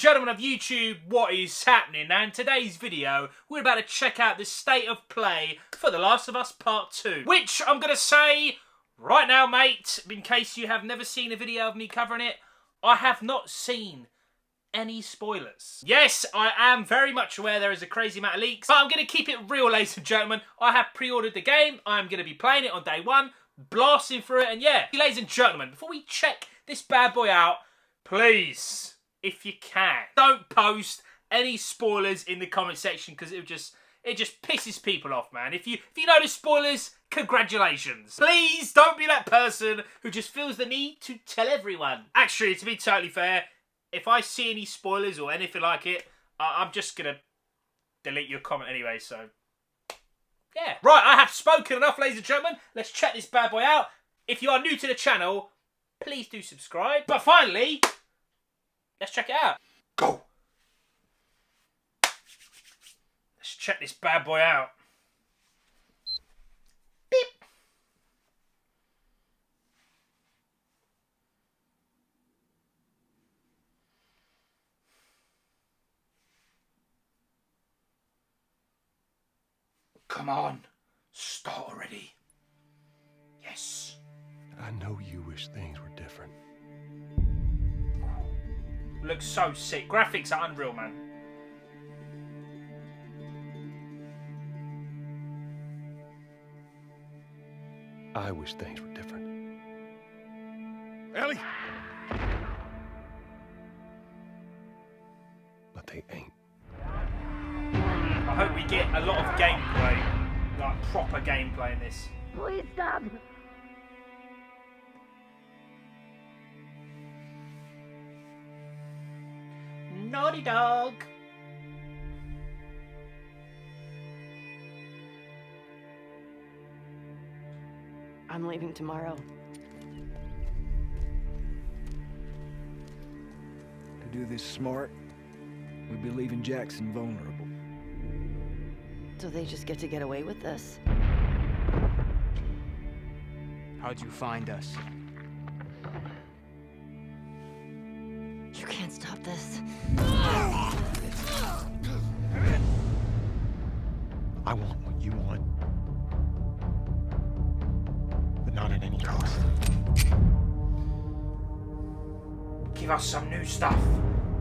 gentlemen of YouTube, what is happening? Now in today's video, we're about to check out the state of play for The Last of Us Part 2. Which, I'm going to say, right now mate, in case you have never seen a video of me covering it, I have not seen any spoilers. Yes, I am very much aware there is a crazy amount of leaks, but I'm going to keep it real, ladies and gentlemen. I have pre-ordered the game, I'm going to be playing it on day one, blasting through it, and yeah. Ladies and gentlemen, before we check this bad boy out, please, if you can, don't post any spoilers in the comment section because it just pisses people off, man. If you know the spoilers, congratulations. Please don't be that person who just feels the need to tell everyone. Actually, to be totally fair, if I see any spoilers or anything like it, I'm just gonna delete your comment anyway, so yeah. Right, I have spoken enough, ladies and gentlemen. Let's check this bad boy out. If you are new to the channel, please do subscribe. But finally, let's check it out. Go! Let's check this bad boy out. Beep! Come on, start already. Yes. I know you wish things were different. Looks so sick. Graphics are unreal, man. I wish things were different. Ellie! But they ain't. I hope we get a lot of gameplay, like proper gameplay in this. Please stop. Naughty dog. I'm leaving tomorrow. To do this smart, we'd be leaving Jackson vulnerable. So they just get to get away with this? How'd you find us? You can't stop this. I want what you want. But not at any cost. Give us some new stuff.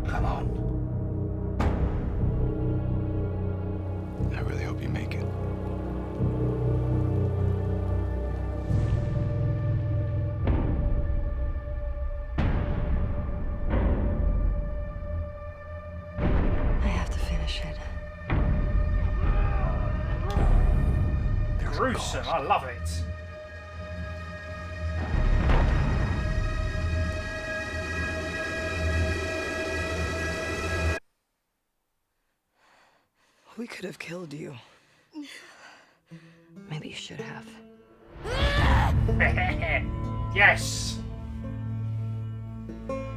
Come on. I really hope you make it. I have to finish it. Gruesome, I love it. We could have killed you. Maybe you should have. Yes.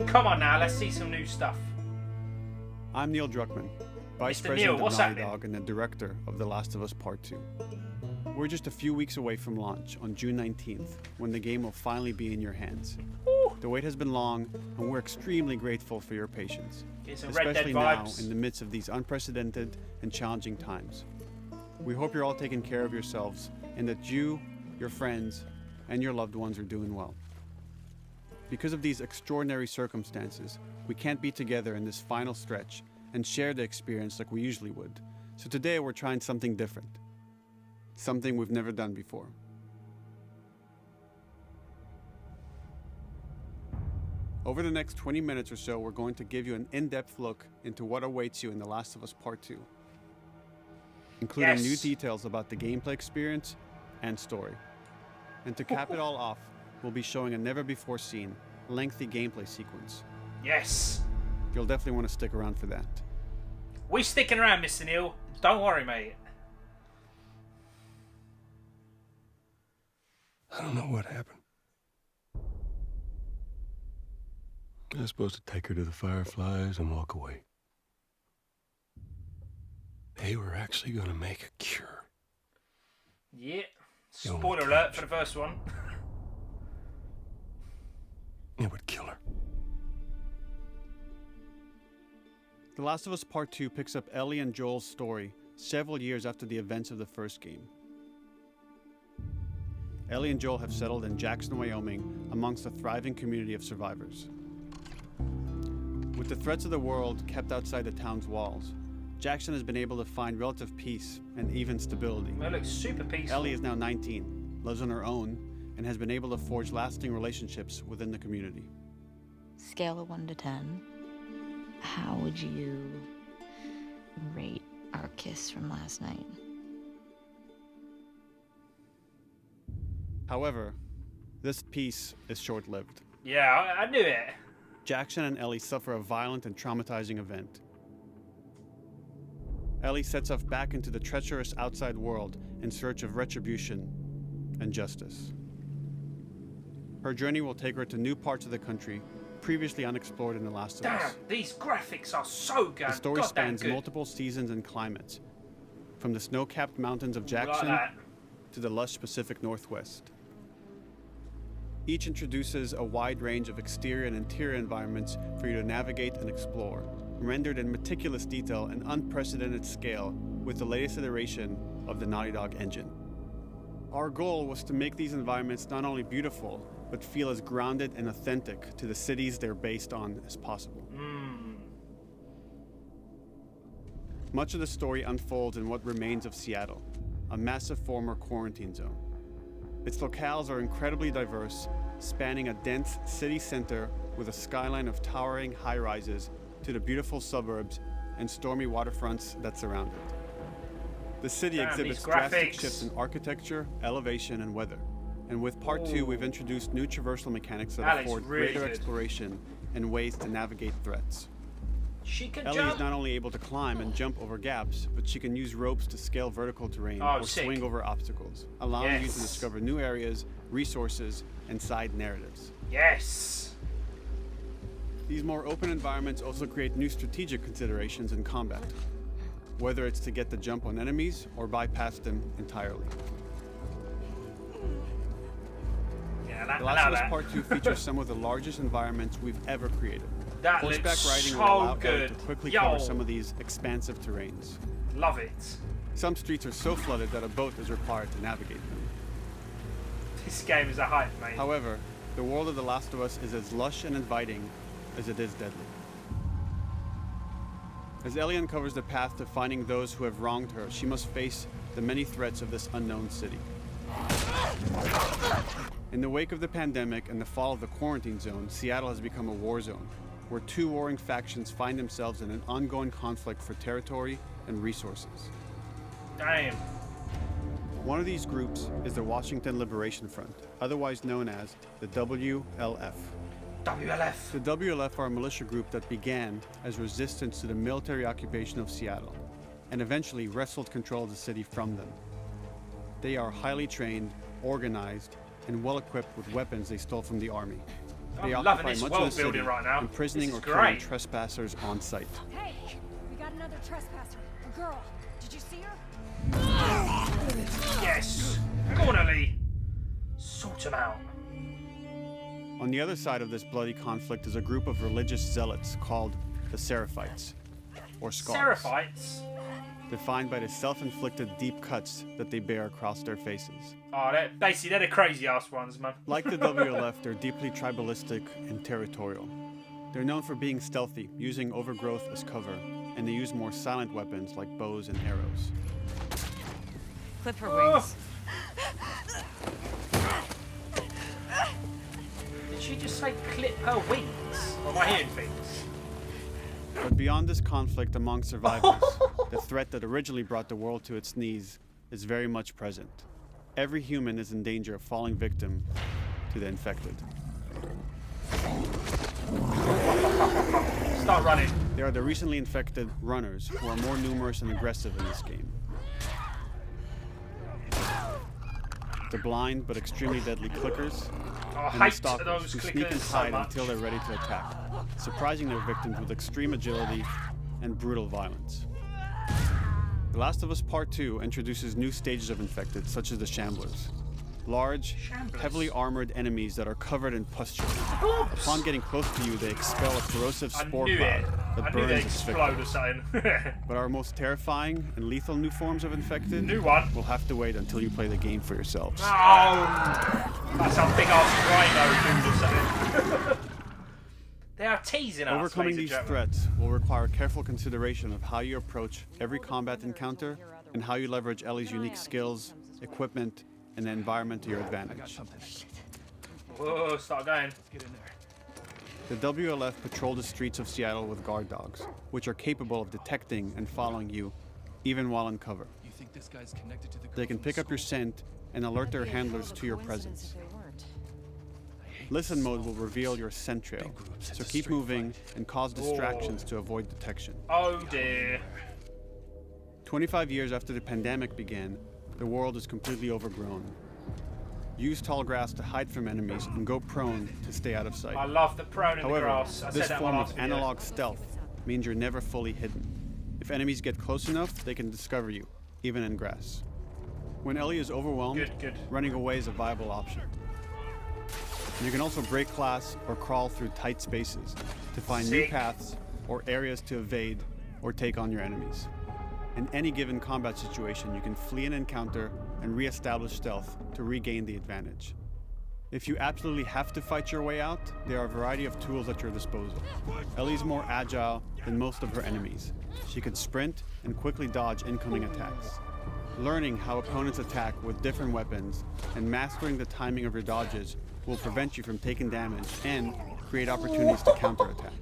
Come on now, let's see some new stuff. I'm Neil Druckmann, Vice Mr. President Neil, of what's Naughty happening? Dog and the Director of The Last of Us Part 2. We're just a few weeks away from launch on June 19th, when the game will finally be in your hands. Woo. The wait has been long, and we're extremely grateful for your patience, Get some Red Dead especially now vibes. in the midst of these unprecedented and challenging times. We hope you're all taking care of yourselves and that you, your friends, and your loved ones are doing well. Because of these extraordinary circumstances, we can't be together in this final stretch and share the experience like we usually would. So today we're trying something different. Something we've never done before. Over the next 20 minutes or so, we're going to give you an in-depth look into what awaits you in The Last of Us Part 2, including Yes. new details about the gameplay experience and story. And to cap it all off, we'll be showing a never-before-seen, lengthy gameplay sequence. Yes. You'll definitely want to stick around for that. We sticking around, Mr. Neil. Don't worry, mate. I don't know what happened. I was supposed to take her to the Fireflies and walk away. They were actually going to make a cure. Yeah. The only Spoiler alert catch. for the first one. It would kill her. The Last of Us Part 2 picks up Ellie and Joel's story several years after the events of the first game. Ellie and Joel have settled in Jackson, Wyoming, amongst a thriving community of survivors. With the threats of the world kept outside the town's walls, Jackson has been able to find relative peace and even stability. It looks super peaceful. Ellie is now 19, lives on her own, and has been able to forge lasting relationships within the community. Scale of 1 to 10. How would you rate our kiss from last night? However, this peace is short-lived. Yeah, I knew it. Jackson and Ellie suffer a violent and traumatizing event. Ellie sets off back into the treacherous outside world in search of retribution and justice. Her journey will take her to new parts of the country previously unexplored in The Last of Us. Damn, these graphics are so good. The story spans multiple seasons and climates, from the snow-capped mountains of Jackson to the lush Pacific Northwest. Each introduces a wide range of exterior and interior environments for you to navigate and explore, rendered in meticulous detail and unprecedented scale with the latest iteration of the Naughty Dog engine. Our goal was to make these environments not only beautiful, but feel as grounded and authentic to the cities they're based on as possible. Much of the story unfolds in what remains of Seattle, a massive former quarantine zone. Its locales are incredibly diverse, spanning a dense city center with a skyline of towering high-rises to the beautiful suburbs and stormy waterfronts that surround it. The city exhibits drastic shifts in architecture, elevation, and weather. And with Part 2, we've introduced new traversal mechanics that afford greater exploration and ways to navigate threats. Ellie is not only able to climb and jump over gaps, but she can use ropes to scale vertical terrain or swing over obstacles, allowing you to discover new areas, resources, and side narratives. Yes! These more open environments also create new strategic considerations in combat, whether it's to get the jump on enemies or bypass them entirely. The Last of Us Part 2 features some of the largest environments we've ever created. Horseback riding will allow Ellie to quickly cover some of these expansive terrains. Love it. Some streets are so flooded that a boat is required to navigate them. This game is a hype, mate. However, the world of The Last of Us is as lush and inviting as it is deadly. As Ellie uncovers the path to finding those who have wronged her, she must face the many threats of this unknown city. In the wake of the pandemic and the fall of the quarantine zone, Seattle has become a war zone, where two warring factions find themselves in an ongoing conflict for territory and resources. Damn. One of these groups is the Washington Liberation Front, otherwise known as the WLF. WLF. The WLF are a militia group that began as resistance to the military occupation of Seattle, and eventually wrestled control of the city from them. They are highly trained, organized, and well-equipped with weapons they stole from the army. They occupy much of the city, imprisoning or killing trespassers on sight. Hey, we got another trespasser, a girl. Did you see her? Yes! Go on, Ellie! Sort him out. On the other side of this bloody conflict is a group of religious zealots called the Seraphites, or Scars. Seraphites? Defined by the self-inflicted deep cuts that they bear across their faces. Oh, basically they're the crazy-ass ones, man. Like the WLF, they're deeply tribalistic and territorial. They're known for being stealthy, using overgrowth as cover, and they use more silent weapons like bows and arrows. Clip her wings. Did she just say clip her wings? Or am I hearing things? But beyond this conflict among survivors, the threat that originally brought the world to its knees is very much present. Every human is in danger of falling victim to the infected. Start running. There are the recently infected runners, who are more numerous and aggressive in this game. The blind but extremely deadly clickers, and the stalkers who sneak and hide until they're ready to attack, surprising their victims with extreme agility and brutal violence. The Last of Us Part 2 introduces new stages of infected, such as the Shamblers. large, Shamblers. heavily armored enemies that are covered in pustule. Upon getting close to you, they expel a corrosive spore cloud that I knew they'd burns its explode victim. or something. But our most terrifying and lethal new forms of infected New one. will have to wait until you play the game for yourselves. Oh, that's some big ass rhino dude or something. They are teasing us. Overcoming ladies these and gentlemen. threats will require careful consideration of how you approach every combat encounter and how you leverage Ellie's unique skills, equipment, and the environment to your advantage. Whoa, start going. The WLF patrol the streets of Seattle with guard dogs, which are capable of detecting and following you, even while in cover. They can pick up your scent and alert their handlers to your presence. Listen mode will reveal your scent trail, so keep moving and cause distractions to avoid detection. Oh dear. 25 years after the pandemic began, the world is completely overgrown. Use tall grass to hide from enemies and go prone to stay out of sight. I love the prone in the However, grass. I this said that form one of last video. analog stealth means you're never fully hidden. If enemies get close enough, they can discover you, even in grass. When Ellie is overwhelmed, Good. running away is a viable option. You can also break glass or crawl through tight spaces to find new Sick. paths or areas to evade or take on your enemies. In any given combat situation, you can flee an encounter and re-establish stealth to regain the advantage. If you absolutely have to fight your way out, there are a variety of tools at your disposal. Ellie's more agile than most of her enemies. She can sprint and quickly dodge incoming attacks. Learning how opponents attack with different weapons and mastering the timing of your dodges will prevent you from taking damage and create opportunities to counterattack.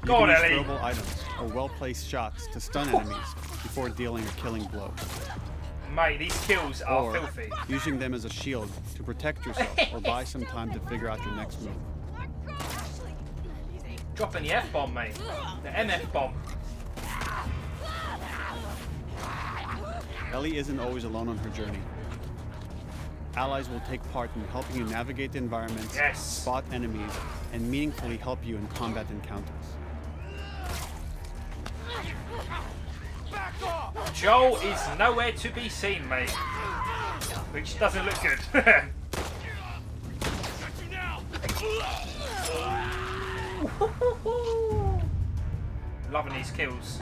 You Go on, can use Ellie. throwable items or well-placed shots to stun enemies before dealing a killing blow. Mate, these kills are Or filthy. using them as a shield to protect yourself or buy some time to figure out your next move. Dropping the F-bomb, mate. The MF bomb. Ellie isn't always alone on her journey. Allies will take part in helping you navigate the environment, Yes. spot enemies, and meaningfully help you in combat encounters. Joel is nowhere to be seen, mate. Which doesn't look good. Loving these kills.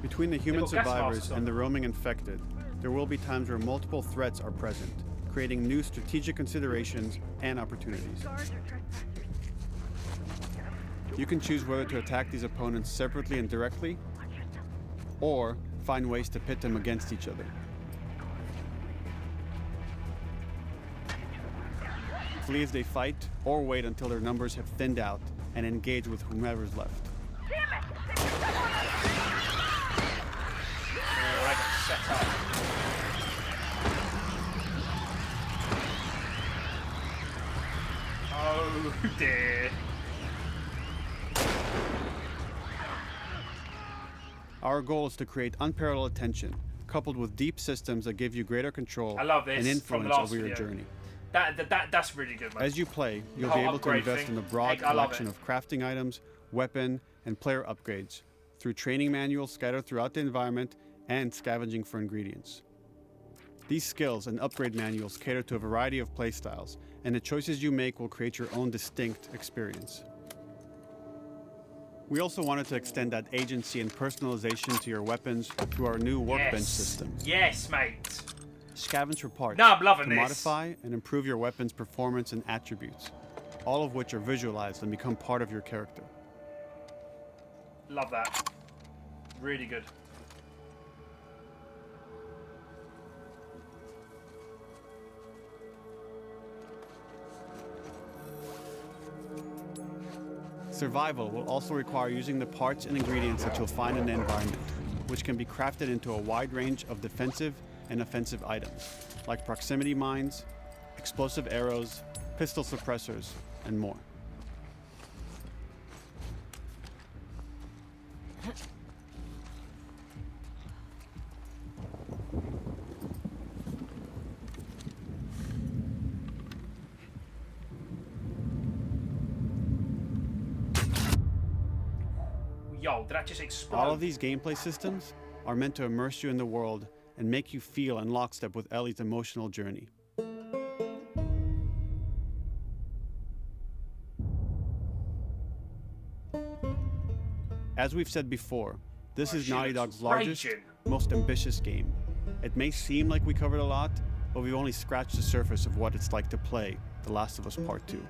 Between the human got gas survivors masks on. and the roaming infected, there will be times where multiple threats are present, creating new strategic considerations and opportunities. You can choose whether to attack these opponents separately and directly, or find ways to pit them against each other. Flee as they fight, or wait until their numbers have thinned out and engage with whomever's left. Oh, I got set up. Oh dear. Our goal is to create unparalleled tension, coupled with deep systems that give you greater control I love this and from the influence last over your video. journey. That's really good, mate. As you play, you'll The be whole able to upgrade invest thing. in a broad I love collection it. of crafting items, weapon, and player upgrades through training manuals scattered throughout the environment and scavenging for ingredients. These skills and upgrade manuals cater to a variety of playstyles, and the choices you make will create your own distinct experience. We also wanted to extend that agency and personalization to your weapons through our new workbench system. Yes, mate. Scavenge for parts No, I'm loving to this. modify and improve your weapon's performance and attributes, all of which are visualized and become part of your character. Love that. Really good. Survival will also require using the parts and ingredients that you'll find in the environment, which can be crafted into a wide range of defensive and offensive items, like proximity mines, explosive arrows, pistol suppressors, and more. Yo, did that just explode? All of these gameplay systems are meant to immerse you in the world and make you feel in lockstep with Ellie's emotional journey. As we've said before, this is Naughty Dog's largest, most ambitious game. It may seem like we covered a lot, but we've only scratched the surface of what it's like to play The Last of Us Part 2.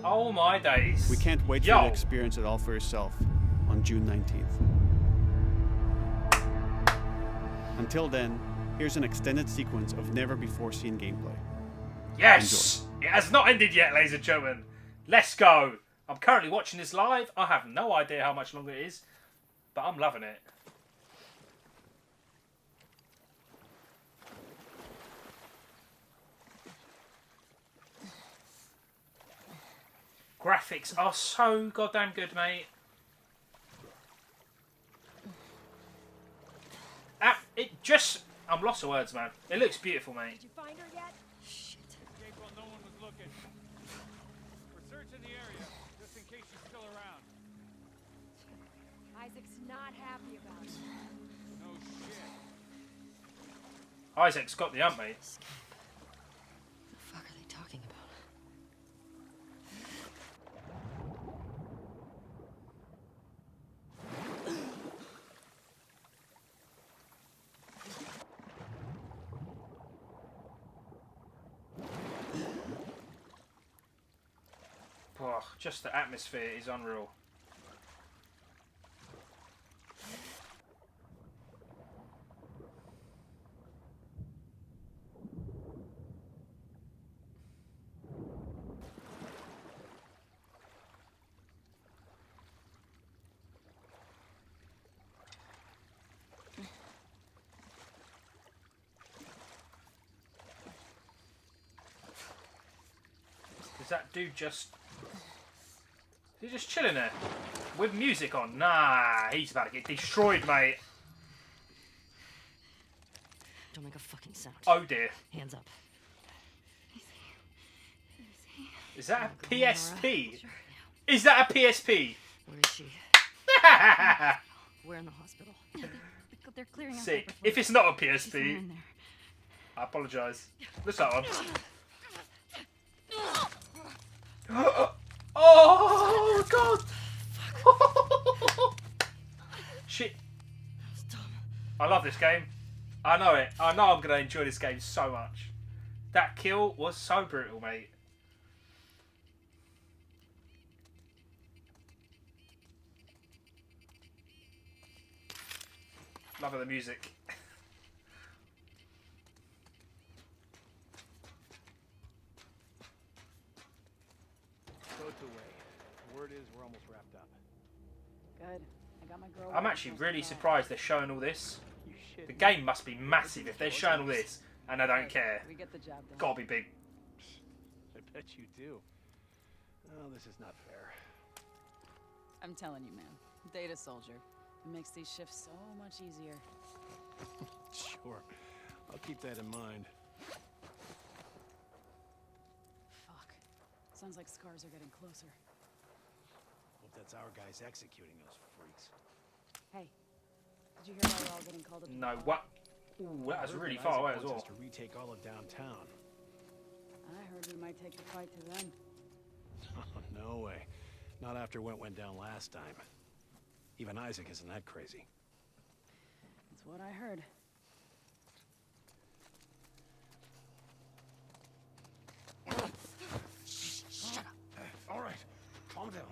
Oh my days. We can't wait for you to experience it all for yourself on June 19th. Until then, here's an extended sequence of never-before-seen gameplay. Yes! Enjoy. It has not ended yet, ladies and gentlemen. Let's go. I'm currently watching this live. I have no idea how much longer it is, but I'm loving it. Graphics are so goddamn good, mate. I'm lost for words, man. It looks beautiful, mate. Did you find her yet? Shit. Well, no one was looking. We're searching the area, just in case she's still around. Isaac's not happy about it. No shit. Isaac's got the hump, mate. What the fuck are they talking about? Oh, just the atmosphere is unreal. Is that dude just... Is he just chilling there? With music on? Nah, he's about to get destroyed, mate. Don't make a fucking sound. Oh dear. Hands up. Is that a PSP? Is that a PSP? Where is she? We're in the hospital. They're clearing out. Sick. If it's not a PSP, I apologise. Let's that one. Oh god! Shit. I love this game. I know it. I know I'm going to enjoy this game so much. That kill was so brutal, mate. Loving the music. Word is we're almost wrapped up. Good. I got my girl. I'm actually really surprised they're showing all this. The game must be massive if they're showing all this and I don't care. We get the job done. Gotta be big. I bet you do. Oh, this is not fair. I'm telling you, man. Data soldier. It makes these shifts so much easier. Sure. I'll keep that in mind. Fuck. Sounds like scars are getting closer. Hope that's our guys executing those freaks. Hey, did you hear why we're all getting called up? No, what? Ooh, that was really far away as well. To retake all of downtown. I heard we might take the fight to them. Oh, no way. Not after what went down last time. Even Isaac isn't that crazy. That's what I heard. Shut up. All right, calm down.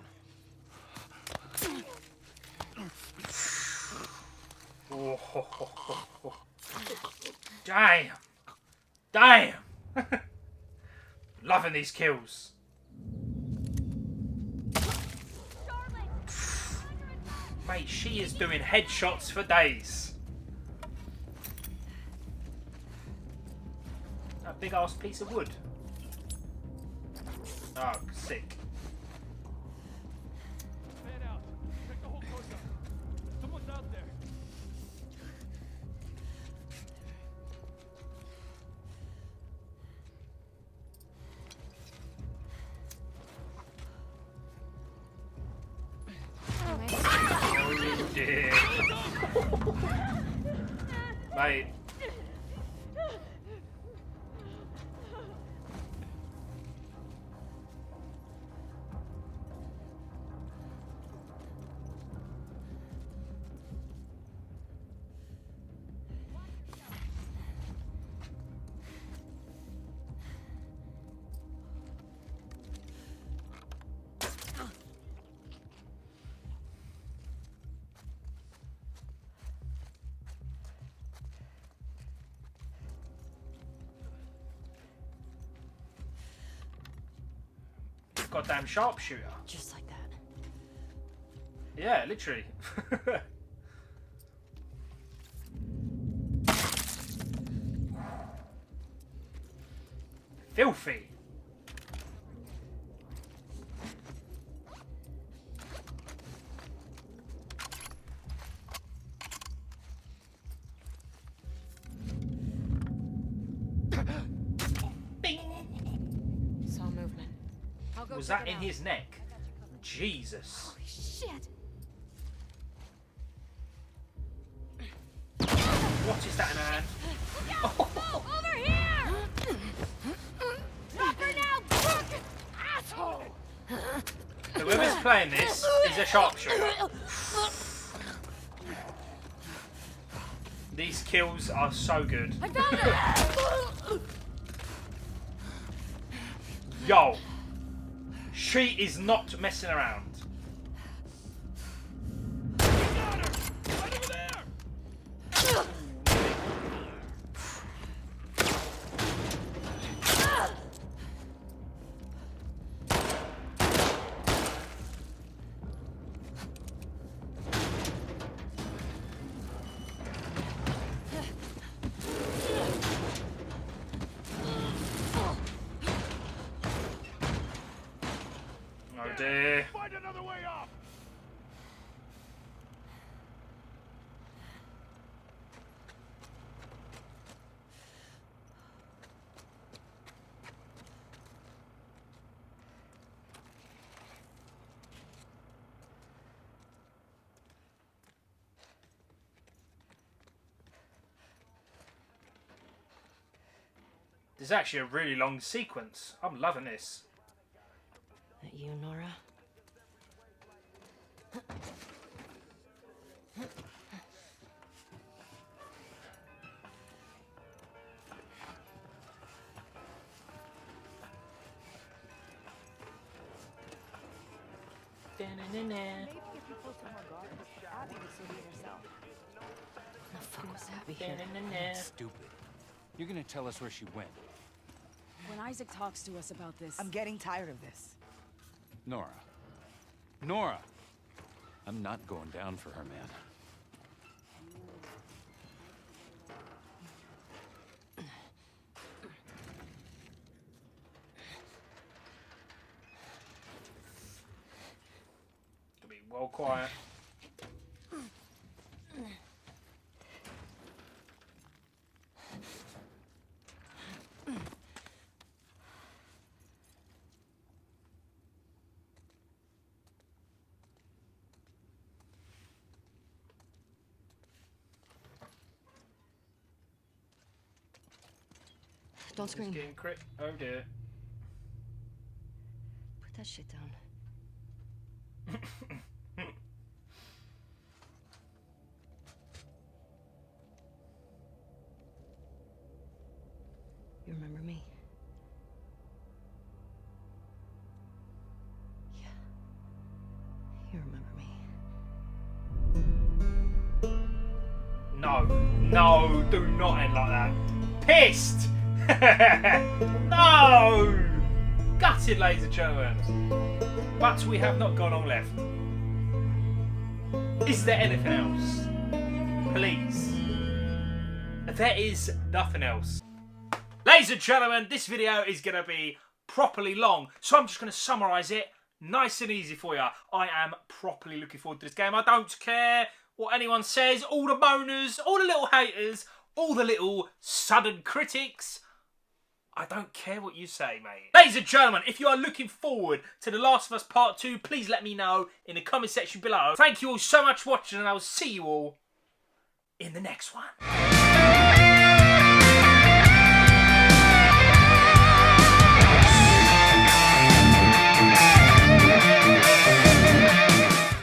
Oh, damn. Damn. Loving these kills. Mate, she is doing headshots for days. A big ass piece of wood. Oh, sick. Fan out. Check the whole coast up. Someone's out there. Oh, you did. Mate, goddamn sharpshooter. Just like that. Yeah, literally. Filthy. Saw movement. I'll go Was check that it in out. his neck? Jesus. Holy shit! What is that in her hand? Over here! Drop her now, crook! Asshole! Whoever's playing this is a sharpshooter. These kills are so good. I found her! Yo, she is not messing around. Oh dear. Find another way up. This is actually a really long sequence. I'm loving this. That you, Nora? The fuck was Abby here? Stupid. You're gonna tell us where she went. When Isaac talks to us about this... I'm getting tired of this. Nora. Nora! I'm not going down for her, man. Could be well quiet. Don't It's scream. getting oh dear. Put that shit down. You remember me? Yeah. You remember me? No, no, do not end like that. Pissed! No! Gutted, ladies and gentlemen. But we have not gone on left. Is there anything else? Please. There is nothing else. Ladies and gentlemen, this video is going to be properly long, so I'm just going to summarise it nice and easy for you. I am properly looking forward to this game. I don't care what anyone says, all the moaners, all the little haters, all the little sudden critics. I don't care what you say, mate. Ladies and gentlemen, if you are looking forward to The Last of Us Part 2, please let me know in the comment section below. Thank you all so much for watching, and I will see you all in the next one.